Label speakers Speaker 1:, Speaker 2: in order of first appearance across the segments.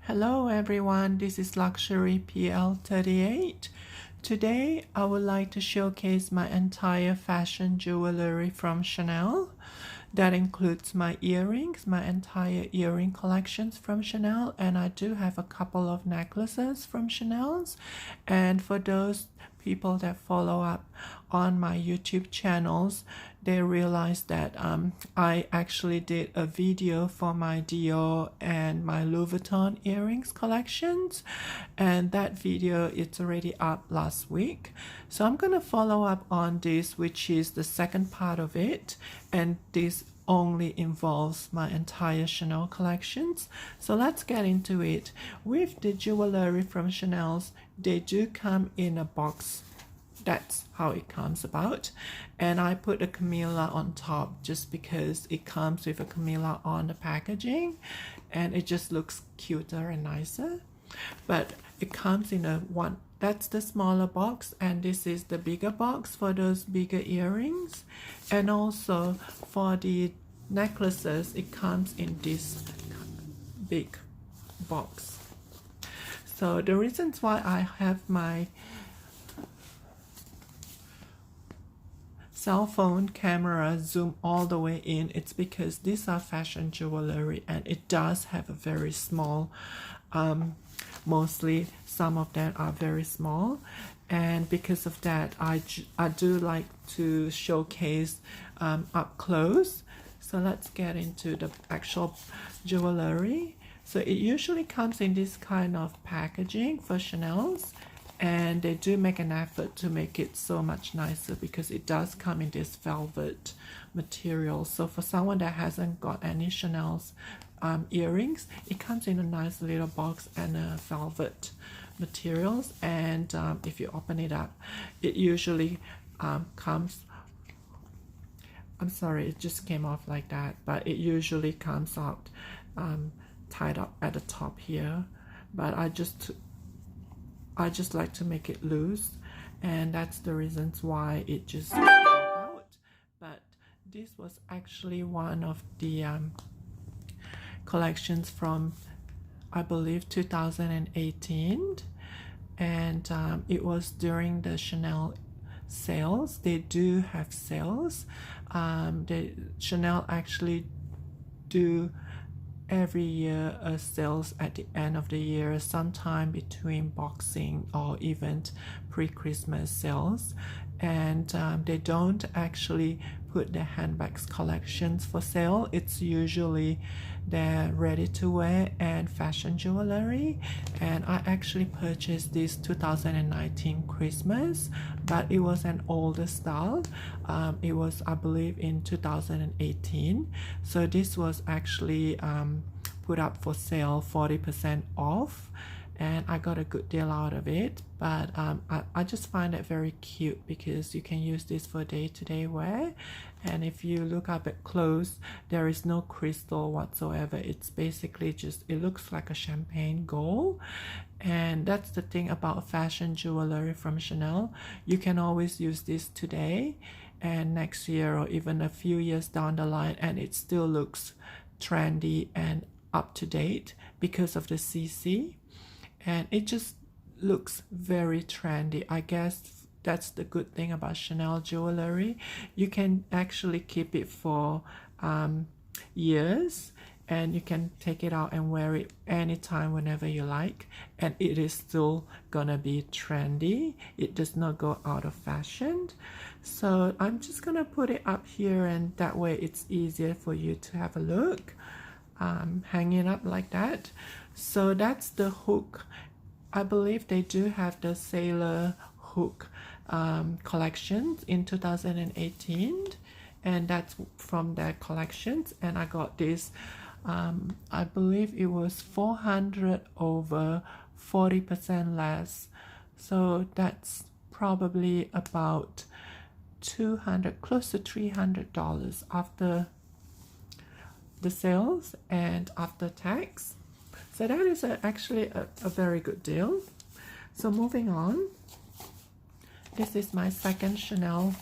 Speaker 1: Hello everyone, this is Luxury PL38. Today I would like to showcase my entire fashion jewelry from Chanel. That includes my earrings, my entire earring collections from Chanel, and I do have a couple of necklaces from Chanel's. And for those people that follow up on my YouTube channels, they realize that I actually did a video for my Dior and my Louis Vuitton earrings collections, and that video it's already up last week. So I'm gonna follow up on this, which is the second part of it, and this only involves my entire Chanel collections. So let's get into it. With the jewelry from Chanel's, they do come in a box. That's how it comes about, and I put a Camilla on top just because it comes with a Camilla on the packaging and it just looks cuter and nicer. But it comes in a one, that's the smaller box, and this is the bigger box for those bigger earrings. And also for the necklaces, it comes in this big box. So the reasons why I have my cell phone camera zoom all the way in, it's because these are fashion jewelry and it does have a very small, mostly some of them are very small, and because of that I do like to showcase up close. So let's get into the actual jewelry. So it usually comes in this kind of packaging for Chanel's, and they do make an effort to make it so much nicer because it does come in this velvet material. So for someone that hasn't got any Chanel's earrings, it comes in a nice little box and a velvet materials. And if you open it up, it usually comes, I'm sorry, it just came off like that, but it usually comes out tied up at the top here. But I just like to make it loose, and that's the reasons why it just came out. But this was actually one of the collections from, I believe, 2018, and it was during the Chanel sales. They do have sales. Chanel actually do every year sales at the end of the year, sometime between Boxing or even pre-Christmas sales, and they don't actually put the handbags collections for sale. It's usually their ready-to-wear and fashion jewelry. And I actually purchased this 2019 Christmas, but it was an older style. It was, I believe, in 2018. So this was actually put up for sale 40% off, and I got a good deal out of it. But I just find it very cute because you can use this for day-to-day wear. And if you look up at close, there is no crystal whatsoever. It's basically just, it looks like a champagne gold. And that's the thing about fashion jewelry from Chanel. You can always use this today and next year or even a few years down the line, and it still looks trendy and up to date because of the CC, and it just looks very trendy. I guess that's the good thing about Chanel jewelry. You can actually keep it for years, and you can take it out and wear it anytime, whenever you like, and it is still gonna be trendy. It does not go out of fashion. So I'm just gonna put it up here, and that way it's easier for you to have a look. Hanging up like that. So that's the hook. I believe they do have the sailor hook collections in 2018, and that's from their collections. And I got this, I believe it was 400 over 40% less, so that's probably about $200, close to $300 after the sales and after tax. So that is actually a very good deal. So moving on, this is my second Chanel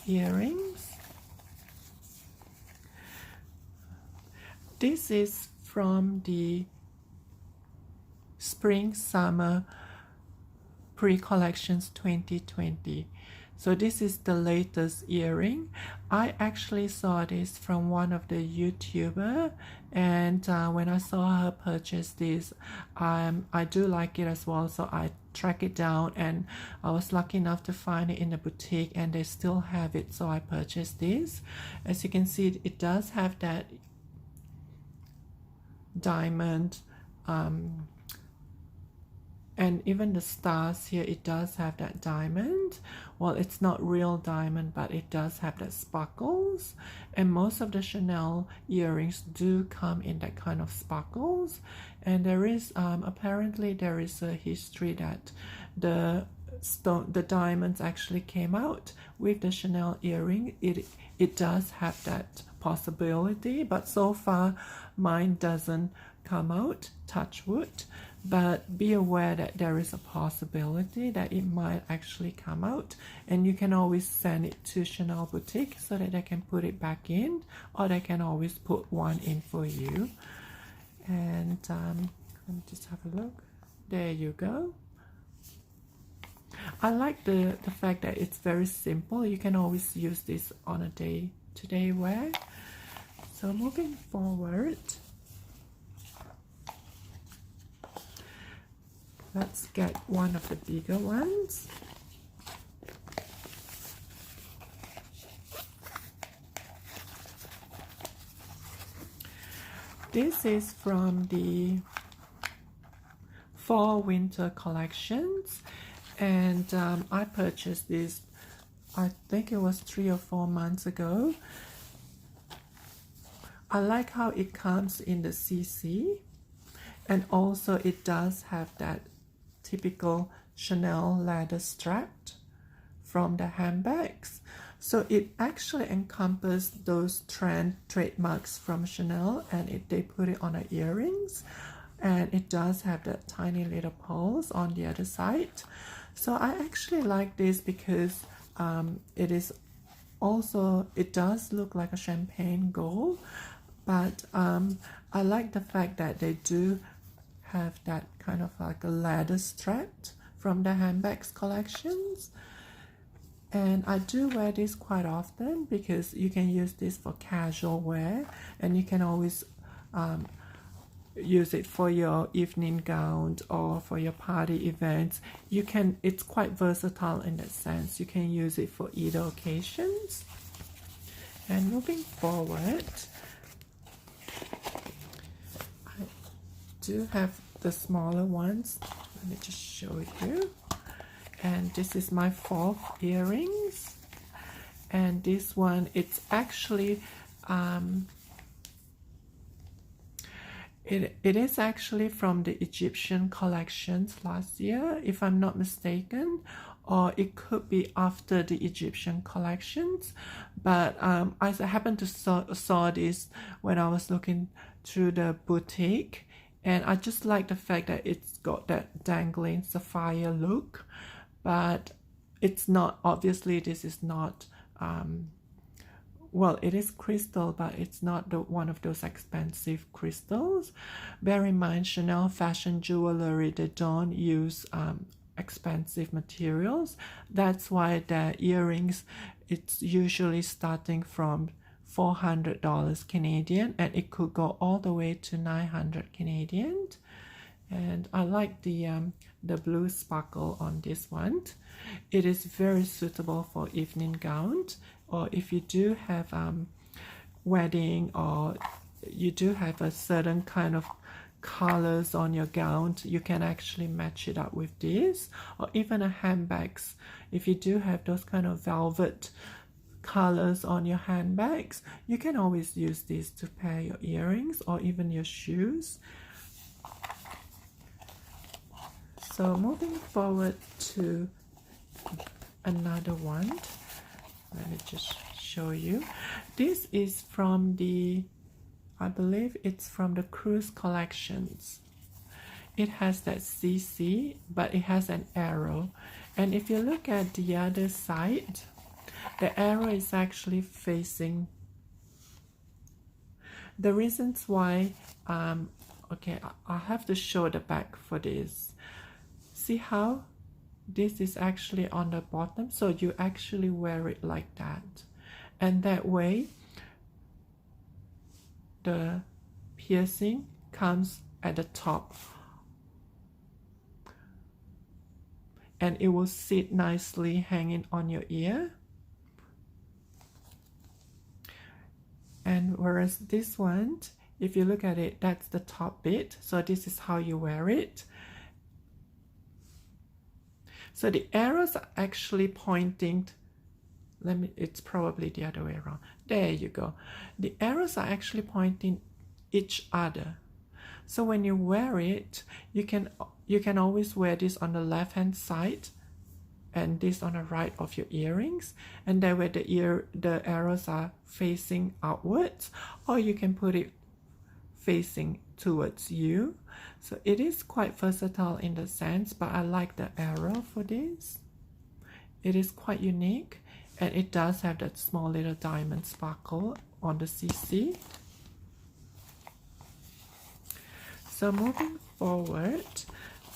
Speaker 1: earrings. This is from the Spring Summer Pre-Collections 2020. So this is the latest earring. I actually saw this from one of the YouTuber, and when I saw her purchase this, I do like it as well, so I tracked it down, and I was lucky enough to find it in the boutique, and they still have it, so I purchased this. As you can see, it does have that diamond, and even the stars here, it does have that diamond. Well, it's not real diamond, but it does have that sparkles, and most of the Chanel earrings do come in that kind of sparkles. And there is apparently there is a history that the diamonds actually came out with the Chanel earring. It does have that possibility, but so far mine doesn't come out, touch wood. But be aware that there is a possibility that it might actually come out, and you can always send it to Chanel Boutique so that they can put it back in, or they can always put one in for you. And let me just have a look. There you go. I like the fact that it's very simple. You can always use this on a day-to-day wear. So moving forward, let's get one of the bigger ones. This is from the Fall Winter collections, and I purchased this, I think it was 3 or 4 months ago. I like how it comes in the CC, and also it does have that typical Chanel leather strap from the handbags. So it actually encompasses those trademarks from Chanel, and they put it on the earrings, and it does have that tiny little pearls on the other side. So I actually like this because it does look like a champagne gold, but I like the fact that they do have that kind of like a leather strap from the handbags collections. And I do wear this quite often because you can use this for casual wear, and you can always use it for your evening gown or for your party events. It's quite versatile in that sense. You can use it for either occasions. And moving forward, I do have the smaller ones. Let me just show you. And this is my 4th earrings, and this one, it's actually it is actually from the Egyptian collections last year, if I'm not mistaken, or it could be after the Egyptian collections. But I happened to saw this when I was looking through the boutique, and I just like the fact that it's got that dangling sapphire look. But it's not, obviously this is not, well, it is crystal, but it's not one of those expensive crystals. Bear in mind, Chanel fashion jewelry, they don't use expensive materials. That's why the earrings, it's usually starting from $400 Canadian, and it could go all the way to 900 Canadian. And I like the blue sparkle on this one. It is very suitable for evening gowns, or if you do have wedding, or you do have a certain kind of colors on your gown, you can actually match it up with this, or even a handbags. If you do have those kind of velvet colors on your handbags, you can always use this to pair your earrings or even your shoes. So moving forward to another one, let me just show you. This is from the, I believe it's from the Cruise collections. It has that CC, but it has an arrow. And if you look at the other side, the arrow is actually facing. The reasons why Okay, I have to show the back for this. See how this is actually on the bottom, so you actually wear it like that, and that way the piercing comes at the top and it will sit nicely hanging on your ear. And whereas this one, if you look at it, that's the top bit, so this is how you wear it. So the arrows are actually pointing, it's probably the other way around. There you go. The arrows are actually pointing each other. So when you wear it, you can always wear this on the left hand side and this on the right of your earrings, and that way the arrows are facing outwards, or you can put it facing towards you. So it is quite versatile in the sense, but I like the arrow for this. It is quite unique, and it does have that small little diamond sparkle on the CC. So moving forward,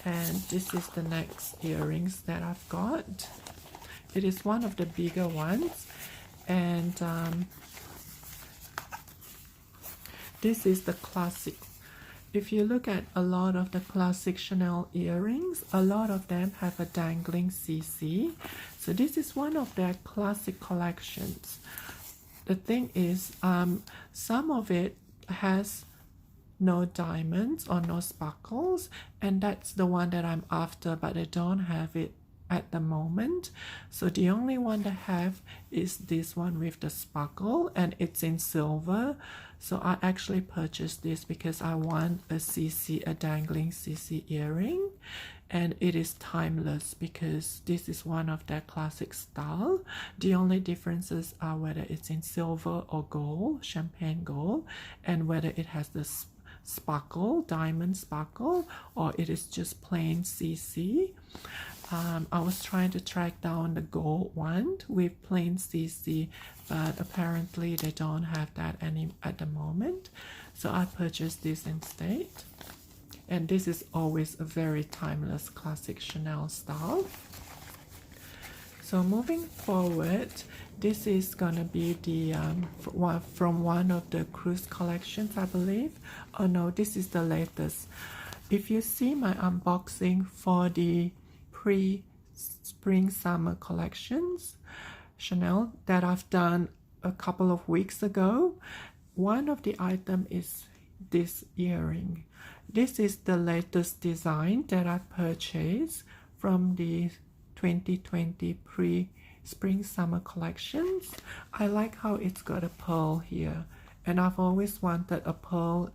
Speaker 1: and this is the next earrings that I've got. It is one of the bigger ones, and this is the classic. If you look at a lot of the classic Chanel earrings, a lot of them have a dangling CC. So this is one of their classic collections. The thing is, some of it has no diamonds or no sparkles, and that's the one that I'm after, but I don't have it at the moment. So the only one that I have is this one with the sparkle, and it's in silver. So I actually purchased this because I want a CC, a dangling CC earring, and it is timeless because this is one of their classic style. The only differences are whether it's in silver or gold, champagne gold, and whether it has the sparkle, diamond sparkle, or it is just plain CC. I was trying to track down the gold one with plain CC, but apparently they don't have that any at the moment, so I purchased this instead. And this is always a very timeless classic Chanel style. So moving forward, this is gonna be the from one of the cruise collections, I believe. Oh no, this is the latest. If you see my unboxing for the pre-spring summer collections Chanel that I've done a couple of weeks ago, one of the item is this earring. This is the latest design that I purchased from the 2020 pre-spring summer collections. I like how it's got a pearl here, and I've always wanted a pearl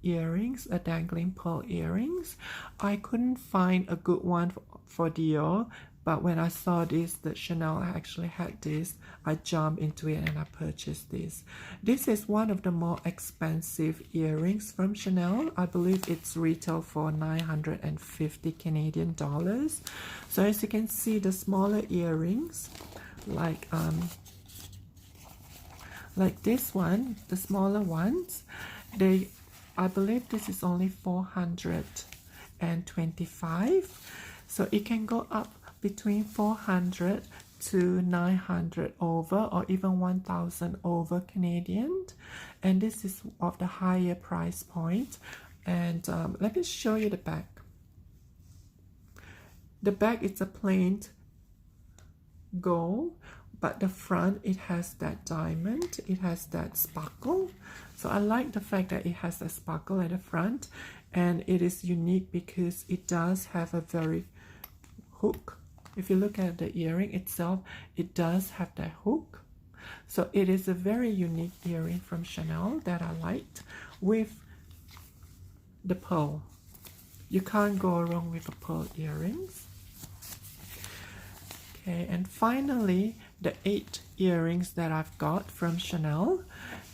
Speaker 1: earrings, a dangling pearl earrings. I couldn't find a good one for Dior, but when I saw this, that Chanel actually had this, I jumped into it and I purchased this. This is one of the more expensive earrings from Chanel. I believe it's retail for 950 Canadian dollars. So as you can see, the smaller earrings, like this one, the smaller ones, I believe this is only 425. So it can go up between 400 to 900 over, or even 1,000 over Canadian, and this is of the higher price point. And let me show you the back. The back is a plain gold, but the front, it has that diamond, it has that sparkle. So I like the fact that it has a sparkle at the front, and it is unique because it does have a very hook. If you look at the earring itself, it does have that hook. So it is a very unique earring from Chanel that I liked, with the pearl. You can't go wrong with a pearl earrings. Okay, and finally, the 8 earrings that I've got from Chanel.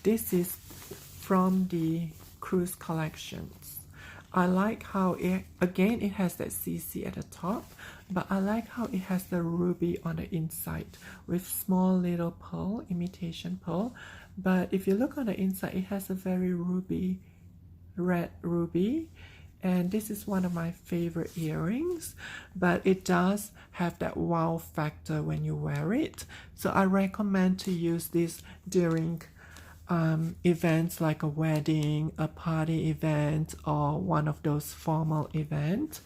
Speaker 1: This is from the cruise collections. I like how it has that CC at the top, but I like how it has the ruby on the inside with small little pearl, imitation pearl. But if you look on the inside, it has a very ruby red ruby, and this is one of my favorite earrings, but it does have that wow factor when you wear it. So I recommend to use this during events like a wedding, a party event, or one of those formal events.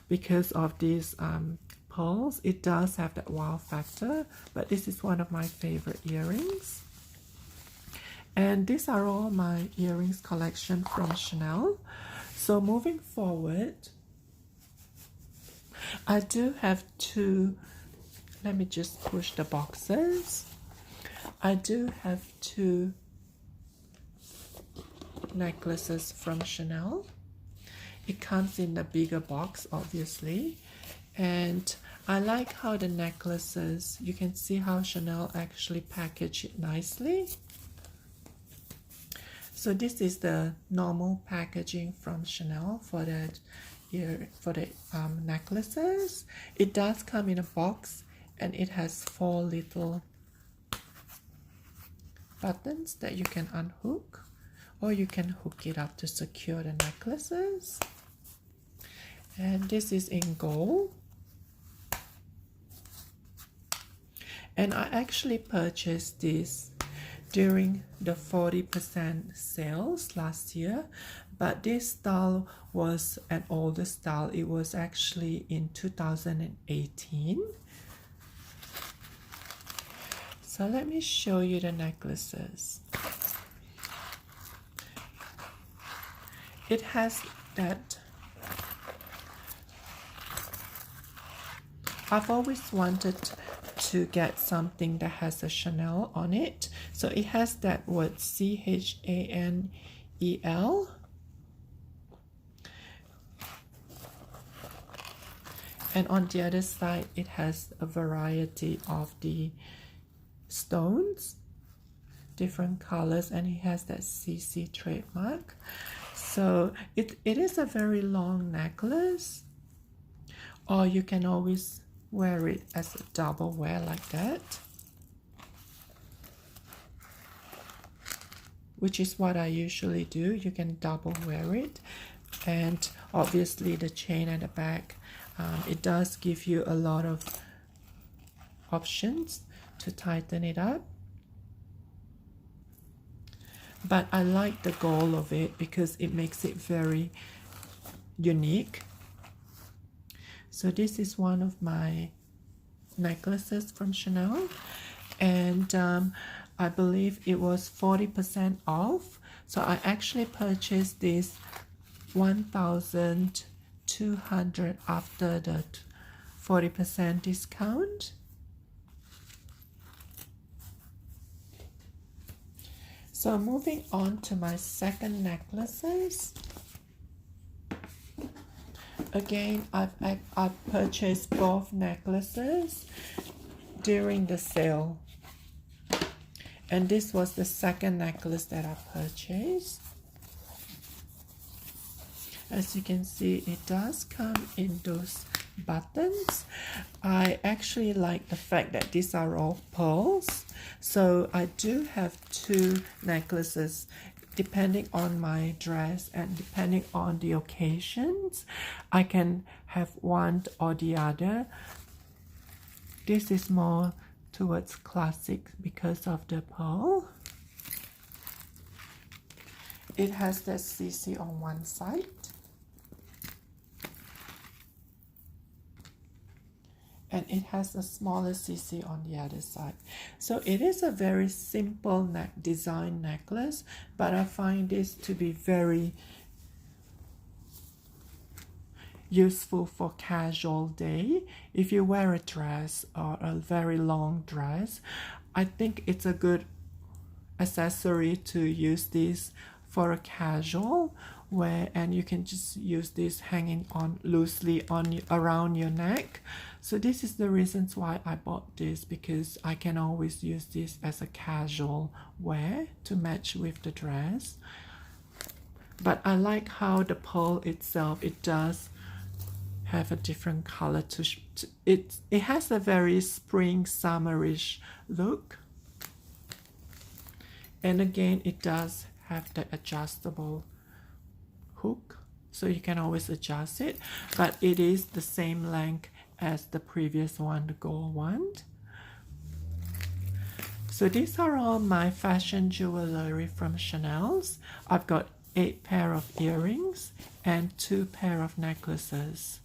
Speaker 1: Because of these pearls, it does have that wow factor, but this is one of my favorite earrings. And these are all my earrings collection from Chanel. So moving forward, I do have two, let me just push the boxes. I do have two necklaces from Chanel. It comes in a bigger box, obviously, and I like how the necklaces, you can see how Chanel actually packaged it nicely. So this is the normal packaging from Chanel for the necklaces. It does come in a box, and it has 4 little buttons that you can unhook, or you can hook it up to secure the necklaces. And this is in gold. And I actually purchased this during the 40% sales last year, but this style was an older style. It was actually in 2018. So let me show you the necklaces. It has that, I've always wanted to get something that has a Chanel on it. So it has that word CHANEL. And on the other side, it has a variety of the stones, different colors, and it has that CC trademark. So it is a very long necklace, or you can always wear it as a double wear like that, which is what I usually do. You can double wear it, and obviously the chain at the back, it does give you a lot of options to tighten it up. But I like the gold of it because it makes it very unique. So this is one of my necklaces from Chanel, and I believe it was 40% off. So I actually purchased this 1,200 after the 40% discount. So moving on to my second necklaces. Again, I've purchased both necklaces during the sale, and this was the second necklace that I purchased. As you can see, it does come in those buttons. I actually like the fact that these are all pearls, so I do have two necklaces depending on my dress and depending on the occasions. I can have one or the other. This is more towards classic because of the pearl. It has the CC on one side, and it has a smaller CC on the other side. So it is a very simple design necklace, but I find this to be very useful for casual day. If you wear a dress or a very long dress, I think it's a good accessory to use this for a casual wear, and you can just use this hanging on loosely on around your neck. So this is the reasons why I bought this, because I can always use this as a casual wear to match with the dress. But I like how the pearl itself, it does have a different color it has a very spring summerish look, and again it does have the adjustable hook, so you can always adjust it, but it is the same length as the previous one, the gold one. So these are all my fashion jewelry from Chanel's. I've got 8 pair of earrings and 2 pair of necklaces.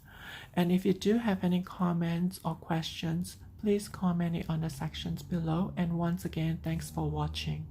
Speaker 1: And if you do have any comments or questions, please comment it on the sections below. And once again, thanks for watching.